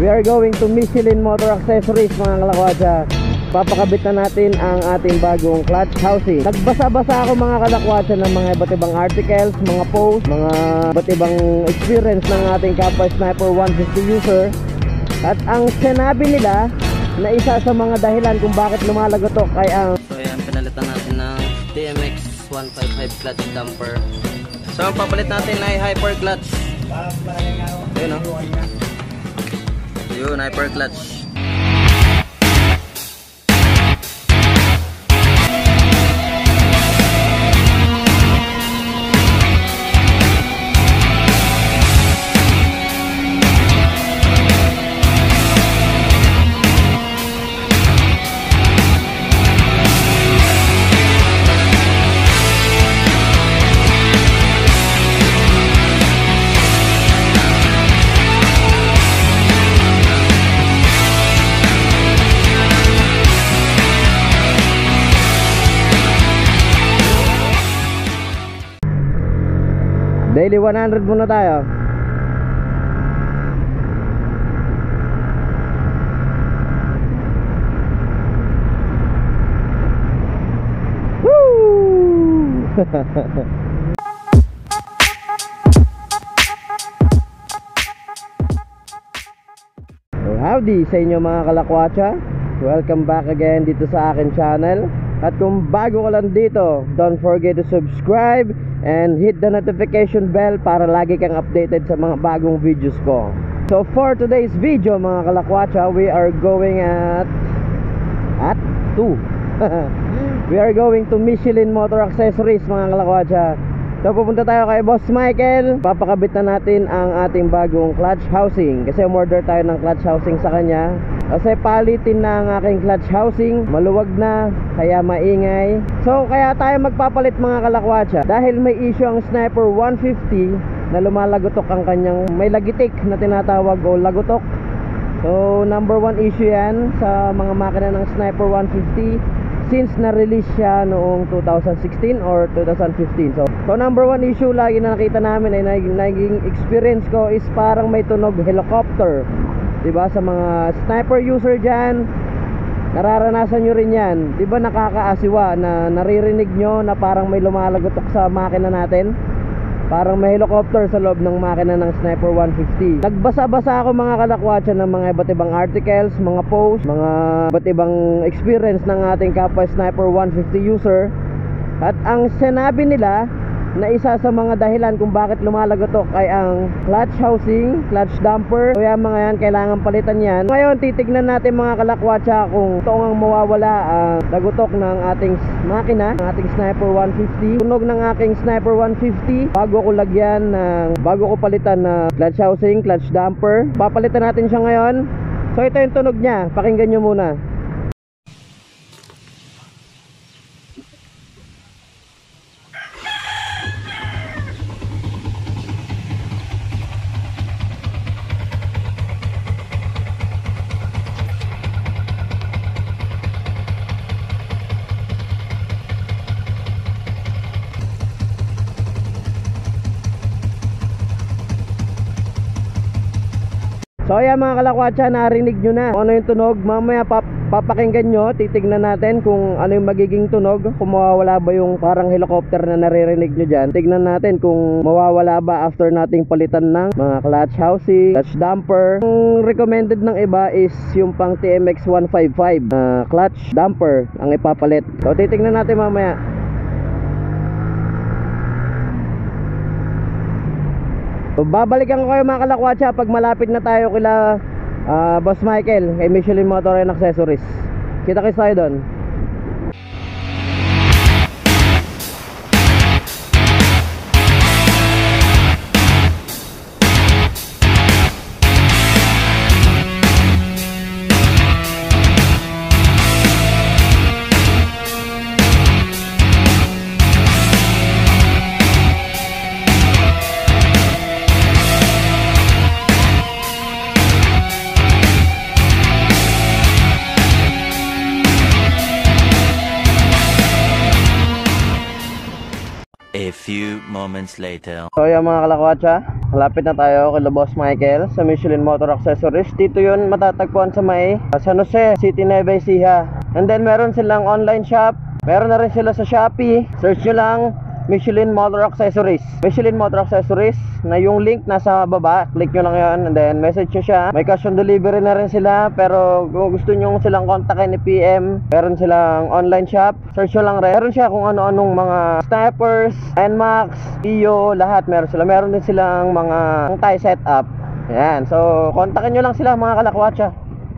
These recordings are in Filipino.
We are going to Michelin Motor Accessories mga kalakwatsa. Papakabit na natin ang ating bagong clutch housing. Nagbasa-basa ako mga kalakwatsa ng mga iba't ibang articles, mga posts, mga iba't ibang experience ng ating kapwa Sniper 150 user. At ang sinabi nila na isa sa mga dahilan kung bakit lumalagotok ay ang... So ayan, pinalitan natin ng TMX 155 clutch damper. So ang papalit natin ay hyper clutch. Ayun o. Yun, hyper clutch. Daily 100 muna tayo. Woo! Howdy sa inyo mga kalakwatsa. Welcome back again dito sa akin channel. At kung bago ka lang dito, don't forget to subscribe and hit the notification bell para lagi kang updated sa mga bagong videos ko. So for today's video mga kalakwatsa, we are going at 2 we are going to Michelin Motor Accessories mga kalakwatsa. So pupunta tayo kay Boss Michael. Papakabit na natin ang ating bagong clutch housing. Kasi umorder tayo ng clutch housing sa kanya. Kasi palitin na ang aking clutch housing. Maluwag na, kaya maingay. So kaya tayo magpapalit mga kalakwatsa. Dahil may issue ang Sniper 150 na lumalagotok ang kanyang may lagitik na tinatawag o lagotok. So number 1 issue yan sa mga makina ng Sniper 150 since na-release siya noong 2016 or 2015. So number 1 issue lagi na nakita namin ay naging experience ko is parang may tunog helicopter. Diba sa mga sniper user dyan, nararanasan nyo rin yan. Diba nakakaasiwa na naririnig nyo na parang may lumalagotok sa makina natin? Parang may helicopter sa loob ng makina ng Sniper 150. Nagbasa-basa ako mga kalakwatsa ng mga iba't ibang articles, mga posts, mga iba't ibang experience ng ating kapwa Sniper 150 user. At ang sinabi nila na isa sa mga dahilan kung bakit lumalagotok ay ang clutch housing, clutch damper. So yan mga yan, kailangan palitan yan. Ngayon titignan natin mga kalakwatsa kung ito ang mawawala ang lagotok ng ating makina, ng ating Sniper 150. Tunog ng aking Sniper 150 bago ko lagyan bago ko palitan na clutch housing, clutch damper. Papalitan natin siya ngayon. So ito yung tunog niya, pakinggan nyo muna. So ayan mga kalakwatsa, narinig nyo na kung ano yung tunog. Mamaya papakinggan nyo, titignan natin kung ano yung magiging tunog. Kung mawawala ba yung parang helicopter na naririnig nyo dyan. Tignan natin kung mawawala ba after nating palitan ng mga clutch housing, clutch damper. Ang recommended ng iba is yung pang TMX 155 clutch damper ang ipapalit. So titignan natin mamaya. So, babalikan ko kayo mga kalakwatsa pag malapit na tayo kila Boss Michael kay Michelin Motor and Accessories. Kita-kits tayo doon. A few moments later. So yan mga kalakwatsa, malapit na tayo kay Boss Michael sa Michelin Motor Accessories. Dito yun matatagpuan sa may San Jose City, Nueva Ecija. And then meron silang online shop, meron na rin sila sa Shopee. Search nyo lang Michelin Motor Accessories. Michelin Motor Accessories, na yung link nasa baba, click nyo lang yun, and then message nyo siya. May cash on delivery na rin sila, pero kung gusto nyo silang kontakin ni PM, meron silang online shop. Search nyo lang rin. Meron siya kung ano-anong mga snipers, NMAX, EO, lahat meron sila. Meron din silang mga tie setup. Ayan, so kontakin nyo lang sila mga kalakwatsa.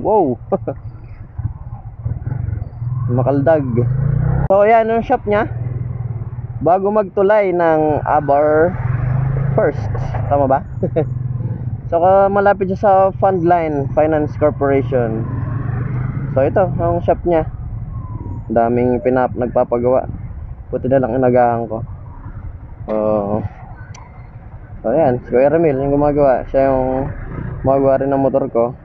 Wow. Makaldag. So ayan yung shop nya, bago magtulay ng Abor First, tama ba? So malapit siya sa Fundline Finance Corporation. So ito ang shop nya, daming nagpapagawa. Buti na lang inagahan ko. So ayan, si Kuya Ramil yung gumagawa. Siya yung gumagawa rin ng motor ko.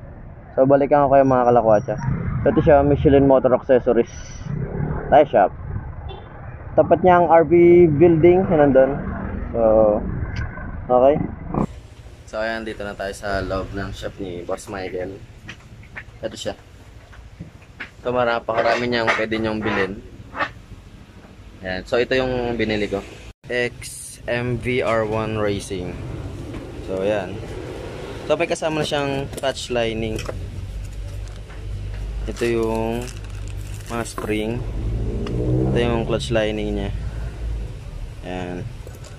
So balikan ko kayo mga kalakwatsa. Ito siya, Michelin Motor Accessories tie shop. Tapat niya ang RV building, yun nandun. So okay. So ayan, dito na tayo sa loob ng shop ni Boss Michael. Ito siya. So napakarami niyang pwede niyong bilhin. Ayan. So ito yung binili ko, XMVR1 Racing. So ayan. So may kasama na siyang clutch lining. Ito yung mga spring. Ito yung clutch lining niya. Ayan.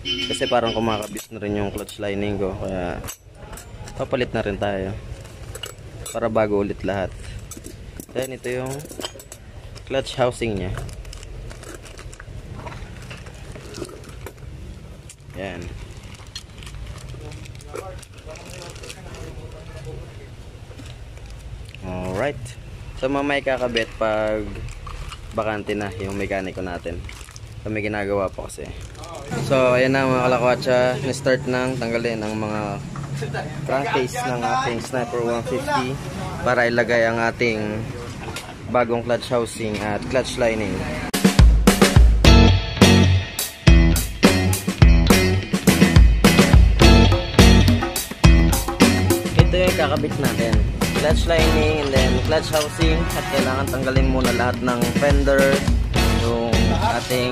Kasi parang kumakabis na rin yung clutch lining ko, kaya papalit na rin tayo para bago ulit lahat. Then ito yung clutch housing niya. Ayan. Alright. So mamaya kakabit pag bakante na yung mekaniko natin. So may ginagawa po kasi. So ayan na mga kalakwatsa, na-start nang tanggalin ang mga crankcase ng ating Sniper 150 para ilagay ang ating bagong clutch housing at clutch lining. Ito yung kakabit natin, clutch lining and then clutch housing, at kailangan tanggalin muna lahat ng fender, yung ating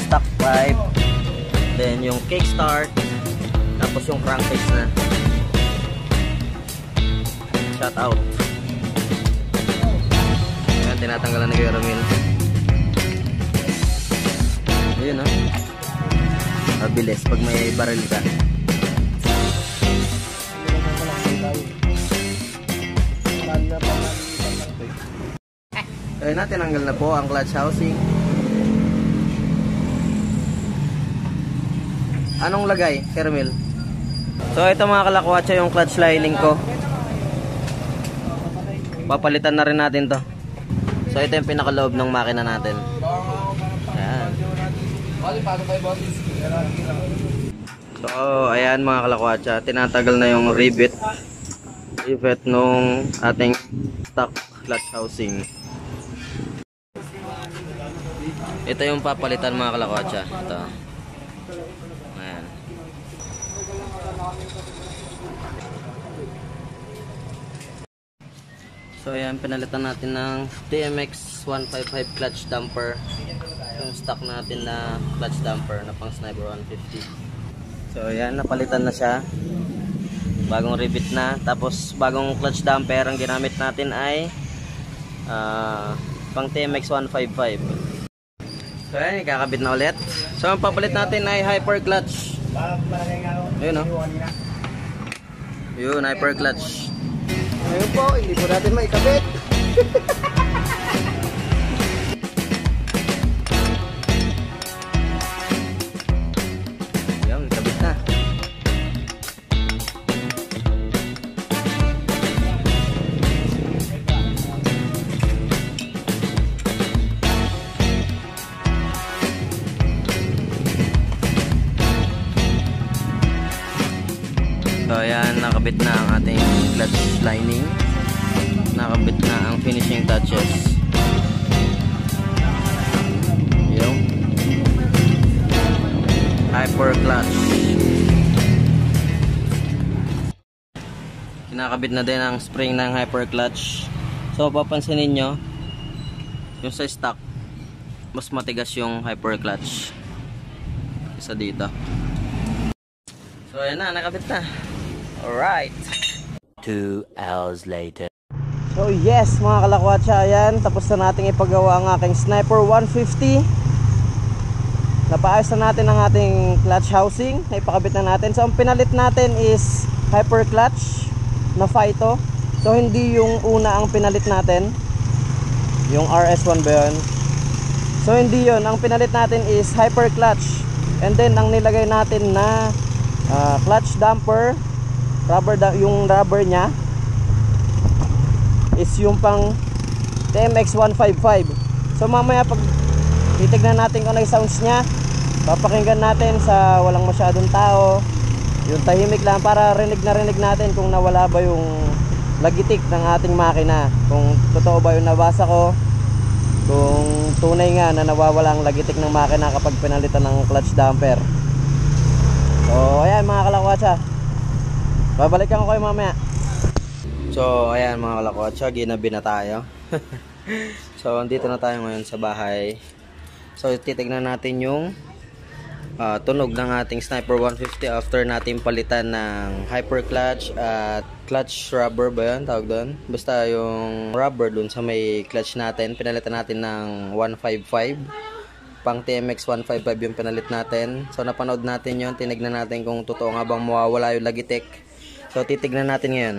stock pipe, then yung kickstart, tapos yung crankcase na shut out. Ayan, tinatanggalan na Kuya Ramil. Ayun o, mabilis pag may baril ka. Ayun na, tinanggal na po ang clutch housing. Anong lagay, Kermil? So ito mga kalakwatsa yung clutch lining ko. Papalitan na rin natin to. So ito yung pinakaloob ng makina natin. Ayan. So ayan mga kalakwatsa, tinatagal na yung rivet nung ating stock clutch housing. Ito yung papalitan mga kalakwatsa. Ito. Ayan. So ayan, pinalitan natin ng TMX 155 clutch damper. Yung stock natin na clutch damper na pang Sniper 150. So ayan, napalitan na siya. Bagong rivet na. Tapos bagong clutch damper ang ginamit natin ay pang TMX 155. So ayan, ikakabit na ulit. So ang papalit natin ay hyper clutch. Ayun o. Yun, hyper clutch. Ayun po, hindi po natin maikabit. Yan, kabit na. So ayan, nakabit na ang ating clutch lining. Nakabit na ang finishing touches. Yung Hyper clutch. Kinakabit na din ang spring ng hyper clutch. So papansin niyo yung sa stock mas matigas yung hyper clutch isa dito. So ayan na, nakabit na. Alright. 2 hours later. So yes mga kalakwatsa, ayan, tapos na nating ipagawa ang aking Sniper 150. Napaayos na natin ang ating clutch housing, naipakabit na natin. So ang pinalit natin is hyper clutch na Phyto. So hindi yung una ang pinalit natin, yung RS1 ba yun? So hindi yun, ang pinalit natin is hyper clutch. And then ang nilagay natin na clutch damper, yung rubber nya is yung pang TMX 155. So mamaya pag titignan natin kung ano yung sounds nya, papakinggan natin sa walang masyadong tao, yung tahimik lang, para rinig na rinig natin kung nawala ba yung lagitik ng ating makina, kung totoo ba yung nabasa ko, kung tunay nga na nawawala ang lagitik ng makina kapag pinalitan ng clutch damper. So ayan mga kalakwatsa, babalikan ko kayo mamaya. So ayan mga kalakwatsa, ginabi na tayo. So andito na tayo ngayon sa bahay. So titignan natin yung tunog ng ating Sniper 150 after natin palitan ng hyper clutch at clutch rubber ba yun tawag doon? Basta yung rubber dun sa may clutch natin, pinalitan natin ng 155, pang TMX 155 yung pinalit natin. So napanood natin yun, tinignan natin kung totoo nga bang mawawala yung lagitik. So titignan natin ngayon.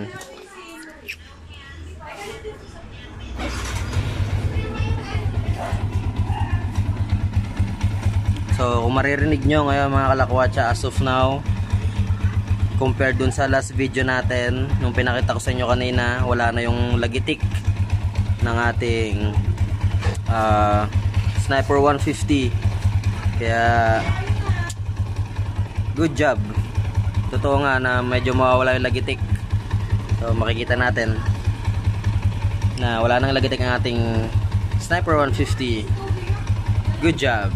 So kung maririnig nyo ngayon mga kalakwatsa, as of now, compared dun sa last video natin, nung pinakita ko sa inyo kanina, wala na yung lagitik ng ating Sniper 150. Kaya good job. Totoo nga na medyo mawawala yung lagitik. So makikita natin na wala nang lagitik ang ating Sniper 150. Good job.